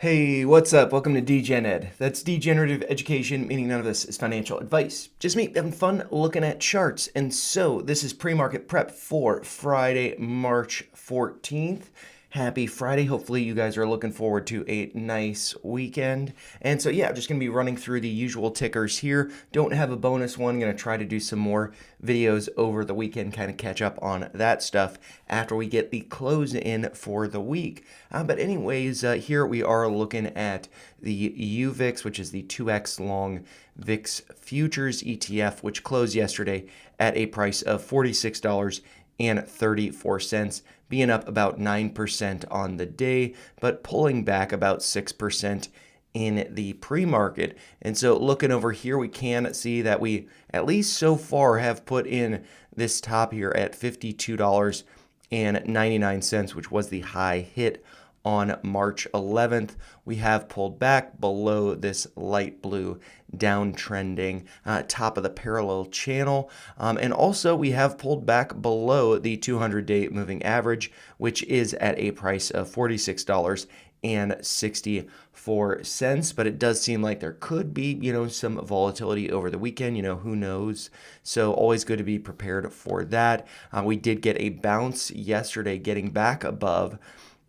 Hey, what's up? Welcome to DGen Ed. That's degenerative education, meaning none of this is financial advice. Just me having fun looking at charts. And so this is pre-market prep for Friday, March 14th. Happy Friday. Hopefully you guys are looking forward to a nice weekend. And so yeah, I'm just going to be running through the usual tickers here. Don't have a bonus one. Going to try to do some more videos over the weekend, kind of catch up on that stuff after we get the close in for the week. But anyways, here we are looking at the UVIX, which is the 2x long VIX futures ETF, which closed yesterday at a price of $46.34, being up about 9% on the day, but pulling back about 6% in the pre-market. And so looking over here, we can see that we, at least so far, have put in this top here at $52.99, which was the high hit on March 11th. We have pulled back below this light blue downtrending top of the parallel channel. And also we have pulled back below the 200-day moving average, which is at a price of $46.64. But it does seem like there could be, some volatility over the weekend, who knows? So always good to be prepared for that. We did get a bounce yesterday, getting back above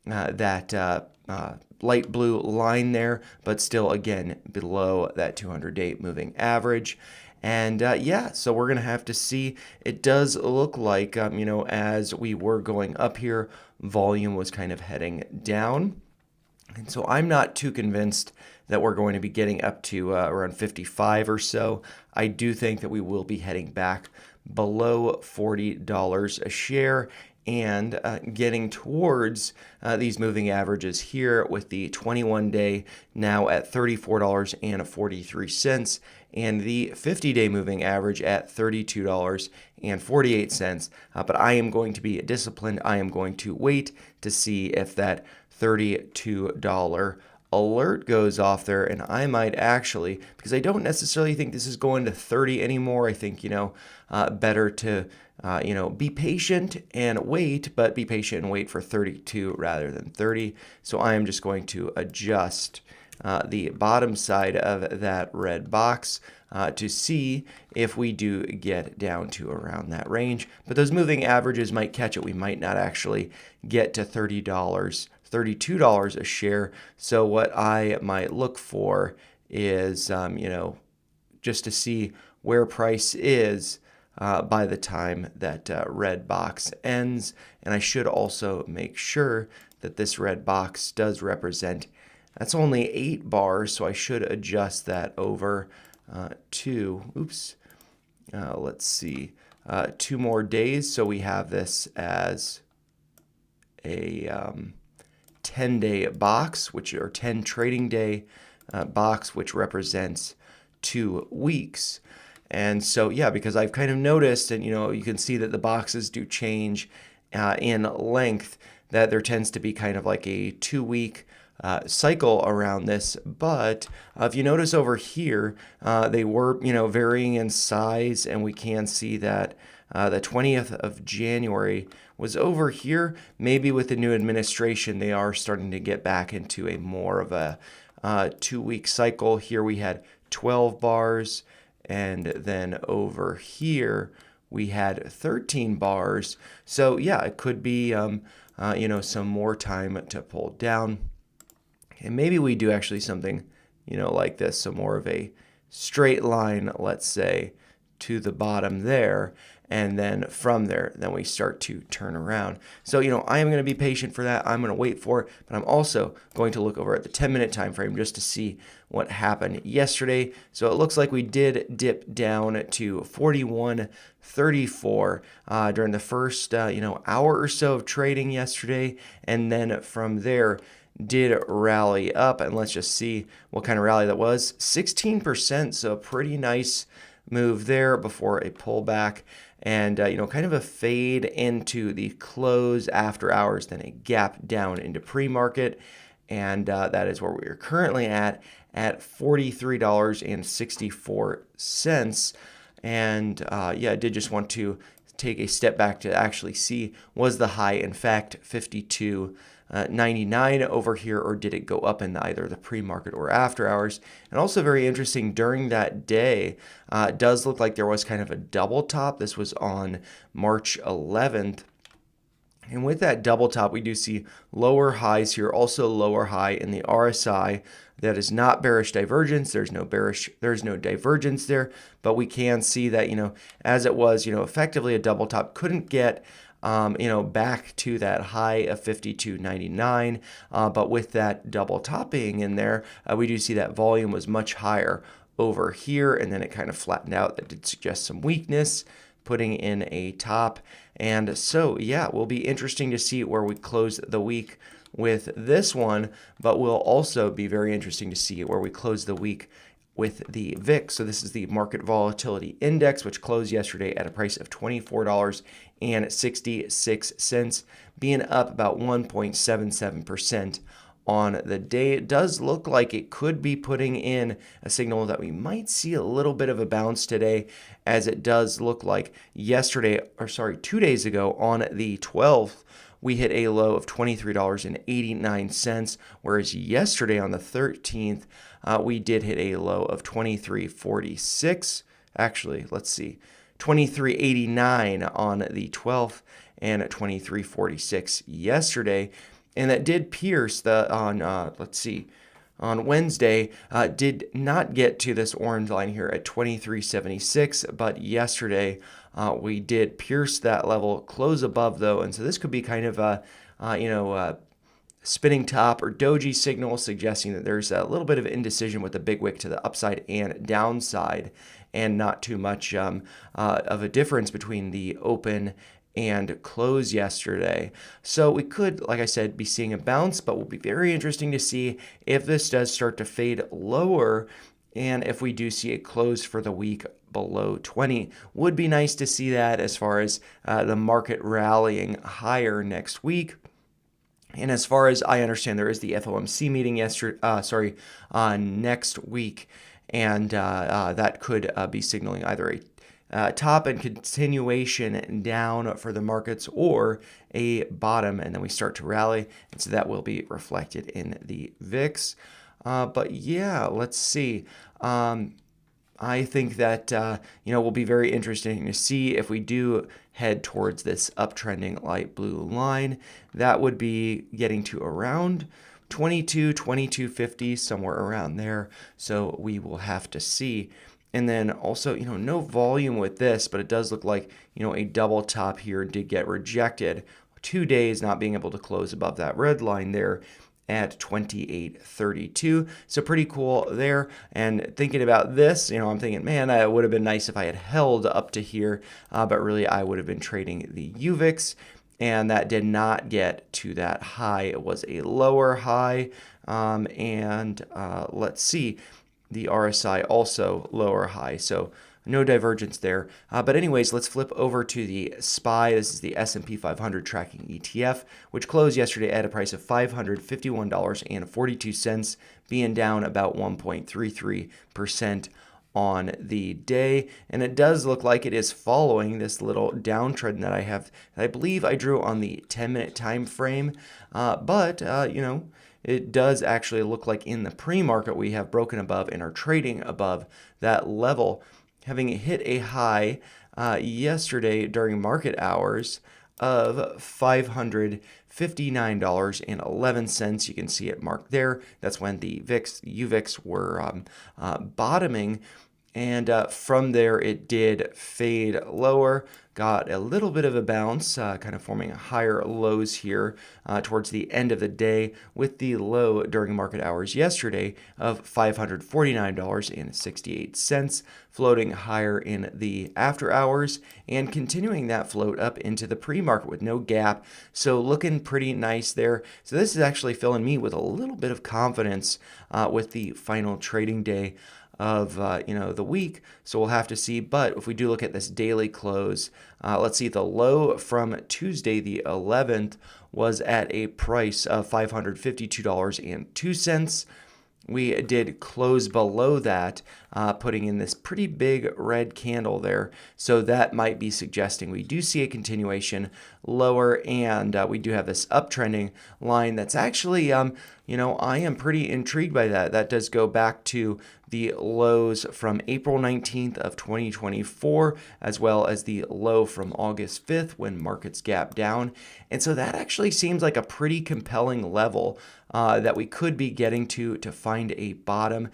that light blue line there, but still, again, below that 200-day moving average. And yeah, so we're going to have to see. It does look like, as we were going up here, volume was kind of heading down. And so I'm not too convinced that we're going to be getting up to around 55 or so. I do think that we will be heading back below $40 a share and getting towards these moving averages here, with the 21-day now at $34.43 and the 50-day moving average at $32.48. But I am going to be disciplined. I am going to wait to see if that $32 alert goes off there, and I might actually, because I don't necessarily think this is going to 30 anymore. I think better to be patient and wait, but be patient and wait for 32 rather than 30. So I am just going to adjust the bottom side of that red box to see if we do get down to around that range. But those moving averages might catch it. We might not actually get to $32 a share. So what I might look for is, just to see where price is by the time that red box ends. And I should also make sure that this red box does represent, that's only 8 bars, so I should adjust that over let's see, 2 more days. So we have this as a 10-day box, or 10 trading day box, which represents 2 weeks. And so, yeah, because I've kind of noticed, and you can see that the boxes do change in length, that there tends to be kind of like a 2-week cycle around this. But if you notice over here, they were, varying in size, and we can see that the 20th of January was over here. Maybe with the new administration, they are starting to get back into a more of a 2-week cycle. Here we had 12 bars. And then over here, we had 13 bars. So yeah, it could be, some more time to pull down. And maybe we do actually something, like this. So more of a straight line, let's say, to the bottom there. And then from there, then we start to turn around. So, I am going to be patient for that. I'm going to wait for it, but I'm also going to look over at the 10-minute time frame just to see what happened yesterday. So it looks like we did dip down to 41.34 during the first, hour or so of trading yesterday. And then from there, did rally up. And let's just see what kind of rally that was. 16%, so pretty nice move there before a pullback. And, kind of a fade into the close after hours, then a gap down into pre-market. And that is where we are currently at $43.64. And yeah, I did just want to take a step back to actually see, was the high, in fact, 52 99 over here, or did it go up in either the pre-market or after hours? And also very interesting, during that day, it does look like there was kind of a double top. This was on March 11th. And with that double top, we do see lower highs here, also lower high in the RSI. That is not bearish divergence. There's no divergence there, but we can see that, as it was, effectively a double top, couldn't get back to that high of 52.99. But with that double top being in there, we do see that volume was much higher over here, and then it kind of flattened out. That did suggest some weakness, putting in a top. And so, yeah, it will be interesting to see where we close the week with this one, but will also be very interesting to see where we close the week with the VIX. So this is the Market Volatility Index, which closed yesterday at a price of $24.66, being up about 1.77% on the day. It does look like it could be putting in a signal that we might see a little bit of a bounce today, as it does look like 2 days ago on the 12th, we hit a low of $23.89, whereas yesterday on the 13th, we did hit a low of $23.46. Actually, let's see, $23.89 on the 12th and $23.46 yesterday. And that did pierce on Wednesday, did not get to this orange line here at 23.76, but yesterday we did pierce that level, close above though, and so this could be kind of a spinning top or doji signal, suggesting that there's a little bit of indecision with the big wick to the upside and downside, and not too much of a difference between the open and close yesterday. So we could, like I said, be seeing a bounce, but will be very interesting to see if this does start to fade lower, and if we do see a close for the week below 20. Would be nice to see that, as far as the market rallying higher next week. And as far as I understand, there is the FOMC meeting next week, and that could be signaling either a top and continuation down for the markets, or a bottom, and then we start to rally, and so that will be reflected in the VIX. But yeah, let's see. I think that will be very interesting to see if we do head towards this uptrending light blue line. That would be getting to around 22.50, somewhere around there. So we will have to see. And then also, no volume with this, but it does look like, a double top here did get rejected. 2 days not being able to close above that red line there at 28.32. So pretty cool there. And thinking about this, I'm thinking, man, it would have been nice if I had held up to here, but really I would have been trading the UVIX, and that did not get to that high. It was a lower high. Let's see. The RSI also lower high, so no divergence there. But anyways, let's flip over to the SPY. This is the S&P 500 tracking ETF, which closed yesterday at a price of $551.42, being down about 1.33% on the day. And it does look like it is following this little downtrend that I have, that I believe I drew on the 10-minute time frame. It does actually look like in the pre-market we have broken above and are trading above that level, having hit a high yesterday during market hours of $559.11. You can see it marked there. That's when the UVIX were bottoming. And from there, it did fade lower, got a little bit of a bounce, kind of forming higher lows here towards the end of the day, with the low during market hours yesterday of $549.68, floating higher in the after hours and continuing that float up into the pre-market with no gap. So looking pretty nice there. So this is actually filling me with a little bit of confidence with the final trading day of the week. So we'll have to see. But if we do look at this daily close, let's see, the low from Tuesday the 11th was at a price of $552.02, we did close below that, putting in this pretty big red candle there. So that might be suggesting we do see a continuation lower, and we do have this uptrending line that's actually, you know, I am pretty intrigued by that. That does go back to the lows from April 19th of 2024, as well as the low from August 5th when markets gapped down. And so that actually seems like a pretty compelling level that we could be getting to find a bottom.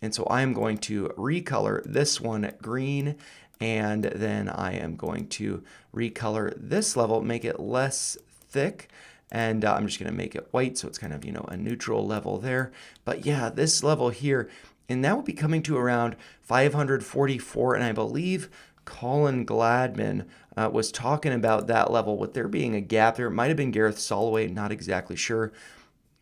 And so I am going to recolor this one green, and then I am going to recolor this level, make it less thick. And I'm just going to make it white, so it's kind of, you know, a neutral level there. But yeah, this level here, and that will be coming to around 544. And I believe Colin Gladman was talking about that level with there being a gap there. It might have been Gareth Soloway, not exactly sure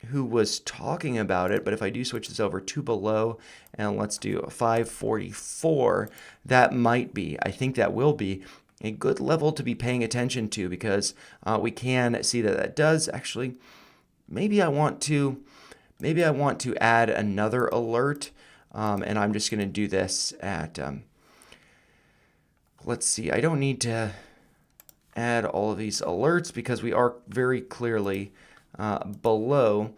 who was talking about it. But if I do switch this over to below, and let's do 544, that might be, I think that will be a good level to be paying attention to, because we can see that that does actually, maybe I want to add another alert, and I'm just going to do this at, let's see, I don't need to add all of these alerts because we are very clearly below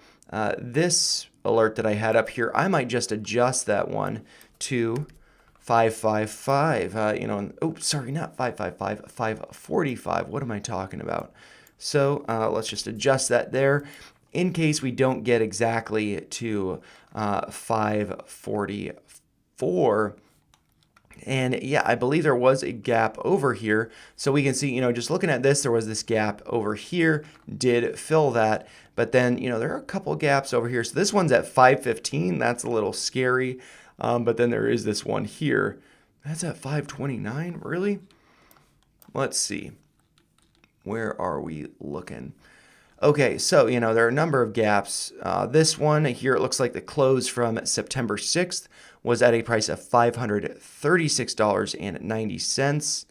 this alert that I had up here. I might just adjust that one to 555, you know, oh, sorry, not 555, 545. What am I talking about? So let's just adjust that there in case we don't get exactly to 544. And yeah, I believe there was a gap over here. So we can see, you know, just looking at this, there was this gap over here, did fill that. But then, you know, there are a couple gaps over here. So this one's at 515. That's a little scary. But then there is this one here. That's at 529, really? Let's see. Where are we looking? Okay, so, you know, there are a number of gaps. This one here, it looks like the close from September 6th was at a price of $536.90.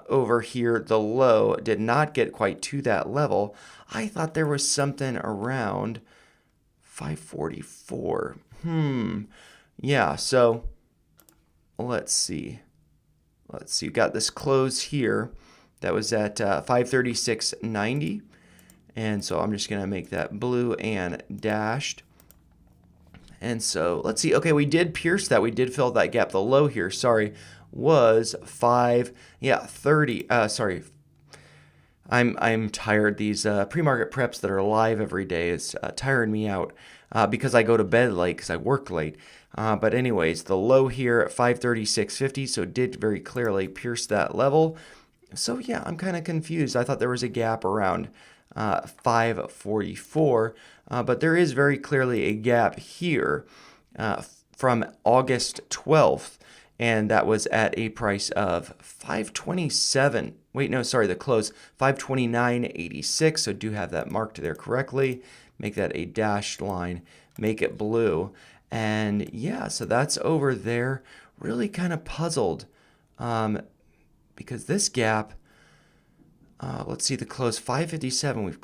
Over here, the low did not get quite to that level. I thought there was something around 544. Yeah, so let's see. We've got this close here that was at 536.90. And so I'm just going to make that blue and dashed. And so let's see. Okay, we did pierce that. We did fill that gap. The low here, sorry, was 30. Sorry. I'm tired. These pre-market preps that are live every day is tiring me out because I go to bed late because I work late. But anyways, the low here at 536.50, so did very clearly pierce that level. So yeah, I'm kind of confused. I thought there was a gap around 544, but there is very clearly a gap here from August 12th, and that was at a price of 527. Wait, no, sorry, the close 529.86. So do have that marked there correctly. Make that a dashed line, make it blue. And yeah, so that's over there. Really kind of puzzled because this gap, let's see, the close 557. We've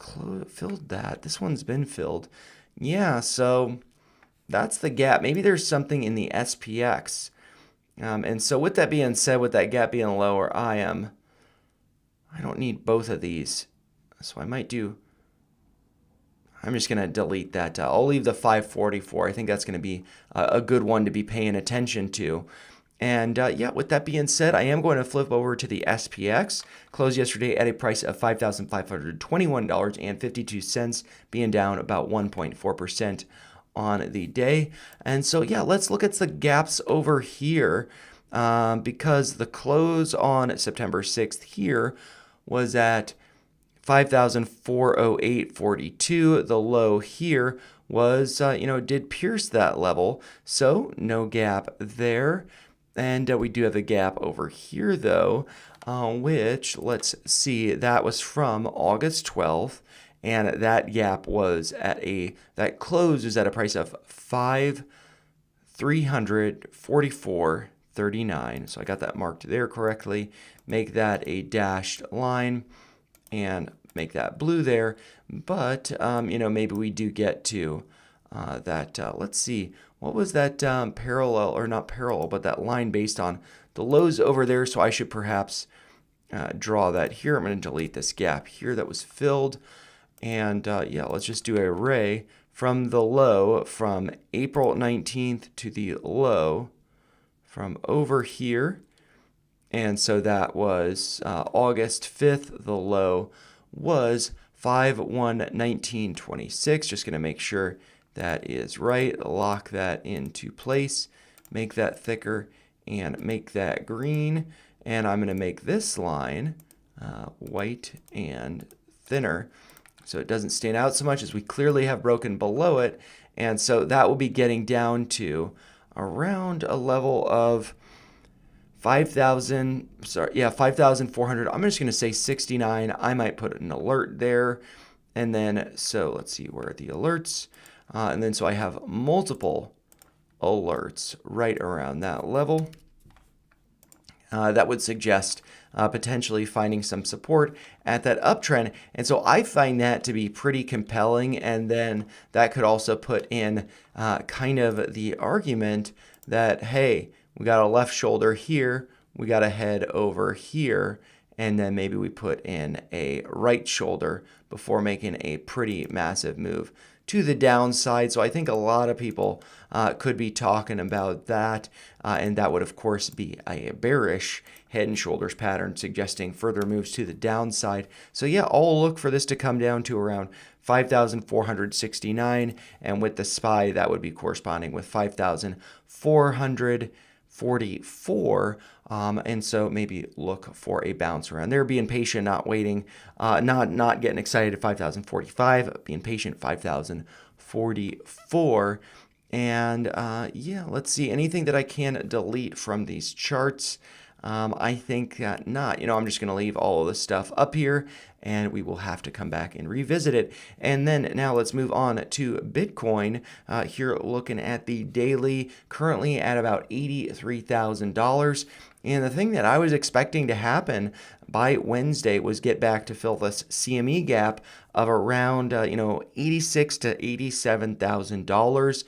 filled that. This one's been filled. Yeah, so that's the gap. Maybe there's something in the SPX. And so with that being said, with that gap being lower, I don't need both of these. So I might do, I'm just going to delete that. I'll leave the 544. I think that's going to be a good one to be paying attention to. And yeah, with that being said, I am going to flip over to the SPX. Closed yesterday at a price of $5,521.52, being down about 1.4% on the day. And so yeah, let's look at the gaps over here because the close on September 6th here was at 5,408.42. The low here was, did pierce that level. So no gap there. And we do have a gap over here, though, which, let's see, that was from August 12th. And that gap was that close was at a price of $5,344.39. So I got that marked there correctly. Make that a dashed line and make that blue there. But, maybe we do get to let's see, what was that parallel, or not parallel, but that line based on the lows over there. So I should perhaps draw that here. I'm going to delete this gap here that was filled. And yeah, let's just do an array from the low from April 19th to the low from over here. And so that was August 5th. The low was 5/1/1926. Just going to make sure that is right. Lock that into place. Make that thicker and make that green. And I'm going to make this line white and thinner, so it doesn't stand out so much, as we clearly have broken below it. And so that will be getting down to around a level of 5,000, 5,400. I'm just going to say 69. I might put an alert there. And then, so let's see, where are the alerts? And then, so I have multiple alerts right around that level. That would suggest potentially finding some support at that uptrend. And so I find that to be pretty compelling. And then that could also put in kind of the argument that, hey, we got a left shoulder here, we got a head over here, and then maybe we put in a right shoulder before making a pretty massive move to the downside. So I think a lot of people could be talking about that, and that would of course be a bearish head and shoulders pattern suggesting further moves to the downside. So yeah, I'll look for this to come down to around 5,469, and with the SPY that would be corresponding with 5,444. And so maybe look for a bounce around there, being patient, not waiting, not getting excited at 5,045, being patient 5,044. And yeah, let's see, anything that I can delete from these charts. I think not. I'm just going to leave all of this stuff up here, and we will have to come back and revisit it. And then now let's move on to Bitcoin. Here looking at the daily, currently at about $83,000. And the thing that I was expecting to happen by Wednesday was get back to fill this CME gap of around $86,000 to $87,000.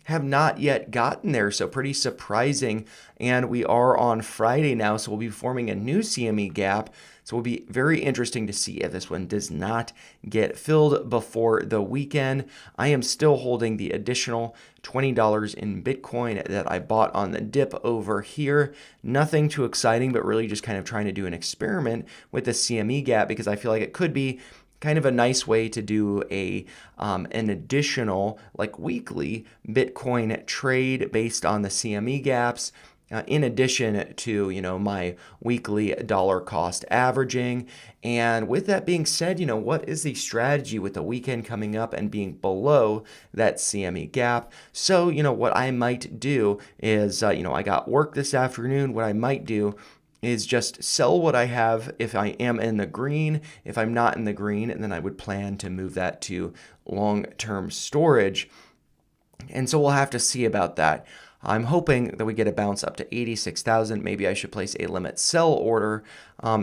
Have not yet gotten there, so pretty surprising. And we are on Friday now, so we'll be forming a new CME gap. So it will be very interesting to see if this one does not get filled before the weekend. I am still holding the additional $20 in Bitcoin that I bought on the dip over here. Nothing too exciting, but really just kind of trying to do an experiment with the CME gap, because I feel like it could be kind of a nice way to do an additional, like, weekly Bitcoin trade based on the CME gaps, in addition to my weekly dollar cost averaging. And with that being said, what is the strategy with the weekend coming up and being below that CME gap? So what I might do is I got work this afternoon. What I might do is just sell what I have if I am in the green. If I'm not in the green, and then I would plan to move that to long-term storage. And so we'll have to see about that. I'm hoping that we get a bounce up to 86,000. Maybe I should place a limit sell order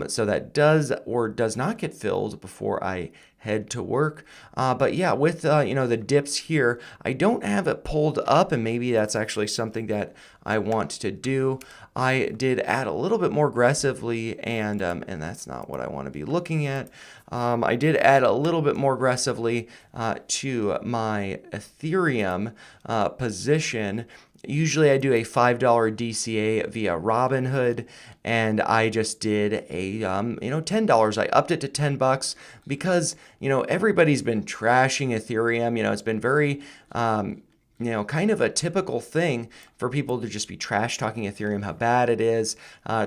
so that does or does not get filled before I head to work. But yeah, with the dips here, I don't have it pulled up, and maybe that's actually something that I want to do. I did add a little bit more aggressively, and that's not what I want to be looking at. I did add a little bit more aggressively to my Ethereum position. Usually I do a $5 DCA via Robinhood, and I just did a $10. I upped it to $10 because everybody's been trashing Ethereum. It's been very kind of a typical thing for people to just be trash talking Ethereum, how bad it is,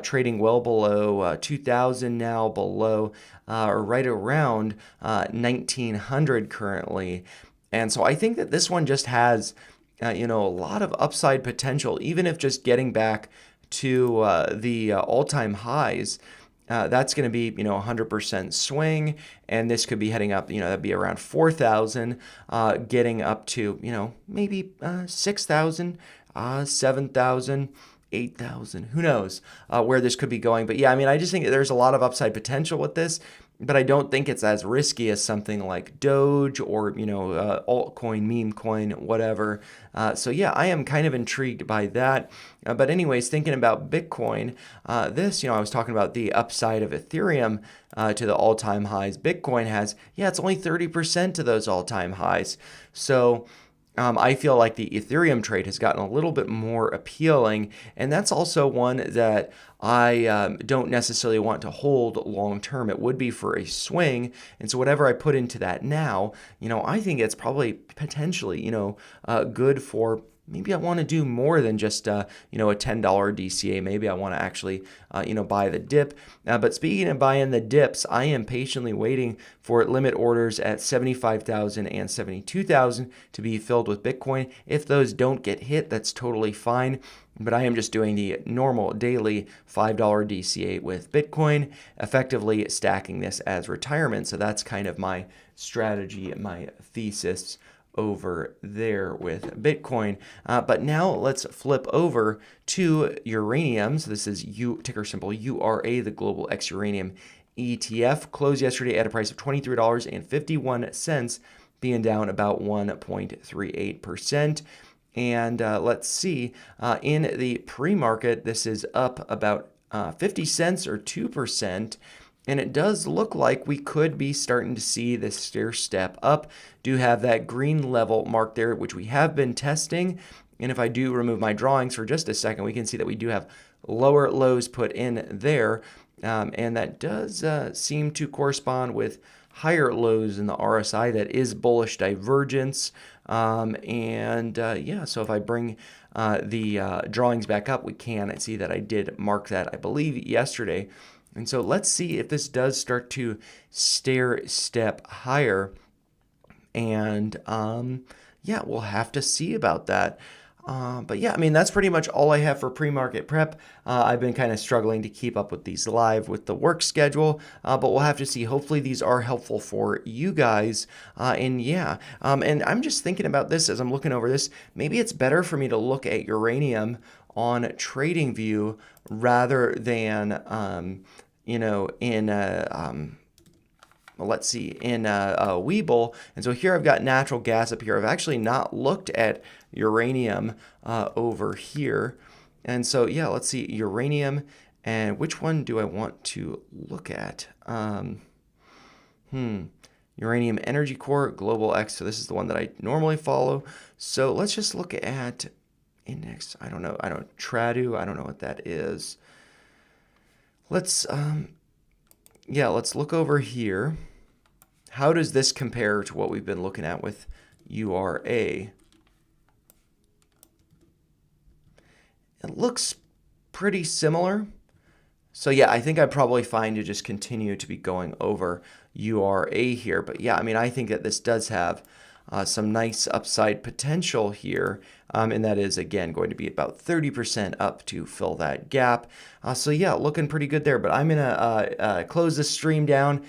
trading well below 2,000 now, below or right around 1,900 currently. And so I think that this one just has a lot of upside potential, even if just getting back to the all-time highs. That's going to be 100% swing, and this could be heading up, that'd be around 4,000, getting up to maybe 6,000, 7,000, 8,000. Who knows where this could be going? But yeah, I just think there's a lot of upside potential with this. but I don't think it's as risky as something like Doge or, altcoin, meme coin, whatever. So yeah, I am kind of intrigued by that. But anyways, thinking about Bitcoin, this, I was talking about the upside of Ethereum to the all-time highs. Bitcoin has, it's only 30% to those all-time highs. So I feel like the Ethereum trade has gotten a little bit more appealing, and that's also one that I don't necessarily want to hold long term. It would be for a swing, and so whatever I put into that now, I think it's probably potentially, good for. Maybe I want to do more than just, a $10 DCA. Maybe I want to actually, buy the dip. But speaking of buying the dips, I am patiently waiting for limit orders at 75,000 and 72,000 to be filled with Bitcoin. If those don't get hit, that's totally fine. But I am just doing the normal daily $5 DCA with Bitcoin, effectively stacking this as retirement. So that's kind of my strategy, my thesis over there with Bitcoin. But now let's flip over to uranium. So this is ticker symbol URA, the global X uranium ETF. Closed yesterday at a price of $23.51, being down about 1.38%. And let's see, in the pre-market, this is up about 50 cents or 2%. And it does look like we could be starting to see this stair step up. Do have that green level mark there, which we have been testing. And if I do remove my drawings for just a second, we can see that we do have lower lows put in there. And that does seem to correspond with higher lows in the RSI. That is bullish divergence. So if I bring the drawings back up, we can see that I did mark that, I believe, yesterday. And so let's see if this does start to stair step higher. And we'll have to see about that. But yeah, I mean, that's pretty much all I have for pre-market prep. I've been kind of struggling to keep up with these live with the work schedule, but we'll have to see. Hopefully these are helpful for you guys. And I'm just thinking about this as I'm looking over this. Maybe it's better for me to look at uranium on TradingView rather than, let's see, in Webull. And so here I've got natural gas up here. I've actually not looked at uranium over here. And so, let's see, uranium. And which one do I want to look at? Uranium Energy Core, Global X. So this is the one that I normally follow. So let's just look at index. I don't know. Tradu. I don't know what that is. Let's look over here. How does this compare to what we've been looking at with URA? It looks pretty similar. So I think I'd probably find to just continue to be going over URA here. But I think that this does have some nice upside potential here. And that is, again, going to be about 30% up to fill that gap. Looking pretty good there. But I'm going to close this stream down,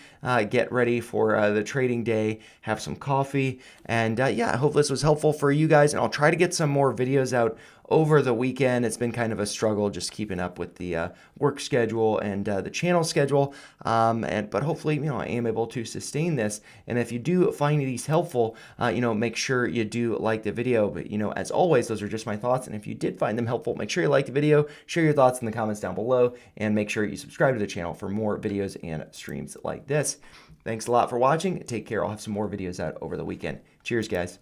get ready for the trading day, have some coffee. And I hope this was helpful for you guys. And I'll try to get some more videos out over the weekend. It's been kind of a struggle just keeping up with the work schedule and the channel schedule. But hopefully, I am able to sustain this. And if you do find these helpful, make sure you do like the video. But, as always, those are just my thoughts. And if you did find them helpful, make sure you like the video, share your thoughts in the comments down below, and make sure you subscribe to the channel for more videos and streams like this. Thanks a lot for watching. Take care. I'll have some more videos out over the weekend. Cheers, guys.